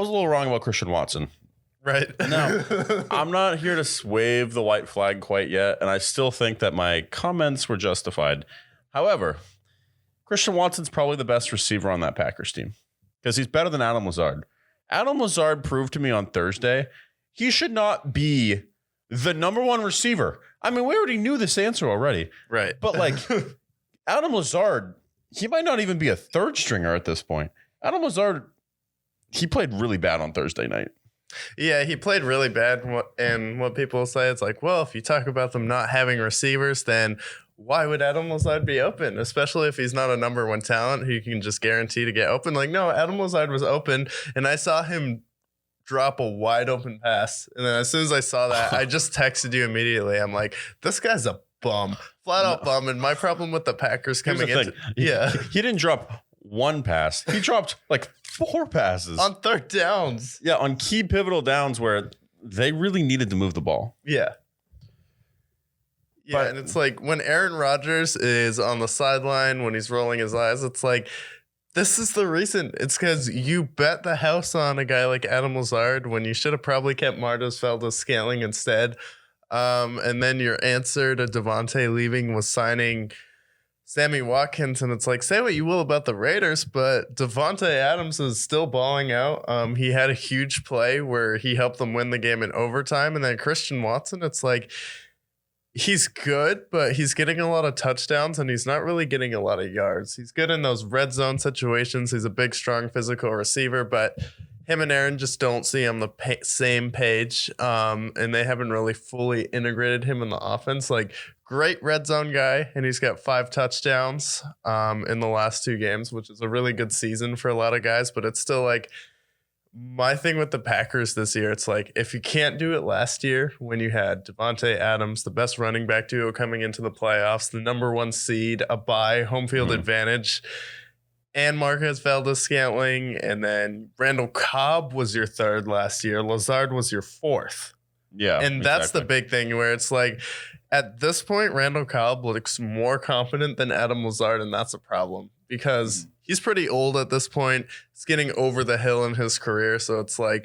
was a little wrong about Christian Watson. Right. No, I'm not here to wave the white flag quite yet, and I still think that my comments were justified. However, Christian Watson's probably the best receiver on that Packers team because he's better than Adam Lazard. Adam Lazard proved to me on Thursday he should not be the number one receiver. I mean, we already knew this answer already. Right. But like Adam Lazard, he might not even be a third stringer at this point. Adam Lazard, he played really bad on Thursday night. Yeah, he played really bad. And what people say, it's like, well, if you talk about them not having receivers, then why would Adam Lazard be open? Especially if he's not a number one talent who you can just guarantee to get open. Like, no, Adam Lazard was open, and I saw him drop a wide open pass. And then as soon as I saw that, I just texted you immediately. I'm like, this guy's a bum. Flat out bum. And my problem with the Packers coming in. Yeah. He didn't drop one pass. He dropped like 4 passes. On third downs. Yeah, on key pivotal downs where they really needed to move the ball. Yeah. Yeah, and it's like when Aaron Rodgers is on the sideline, when he's rolling his eyes, it's like, this is the reason. It's because you bet the house on a guy like Adam Lazard when you should have probably kept Martez Valdes-Scantling instead. And then your answer to Devontae leaving was signing Sammy Watkins. And it's like, say what you will about the Raiders, but Devontae Adams is still balling out. He had a huge play where he helped them win the game in overtime. And then Christian Watson, it's like, he's good, but he's getting a lot of touchdowns and he's not really getting a lot of yards. He's good in those red zone situations. He's a big, strong, physical receiver, but him and Aaron just don't see on the same page. And they haven't really fully integrated him in the offense. Like, great red zone guy, and he's got 5 touchdowns in the last 2 games, which is a really good season for a lot of guys, but it's still like, my thing with the Packers this year, it's like, if you can't do it last year when you had Devontae Adams, the best running back duo coming into the playoffs, the number 1 seed, a bye, home field advantage, and Marquez Valdes-Scantling, and then Randall Cobb was your 3rd last year. Lazard was your 4th. Yeah. And that's the big thing where it's like, at this point, Randall Cobb looks more competent than Adam Lazard, and that's a problem because he's pretty old at this point. He's getting over the hill in his career. So it's like,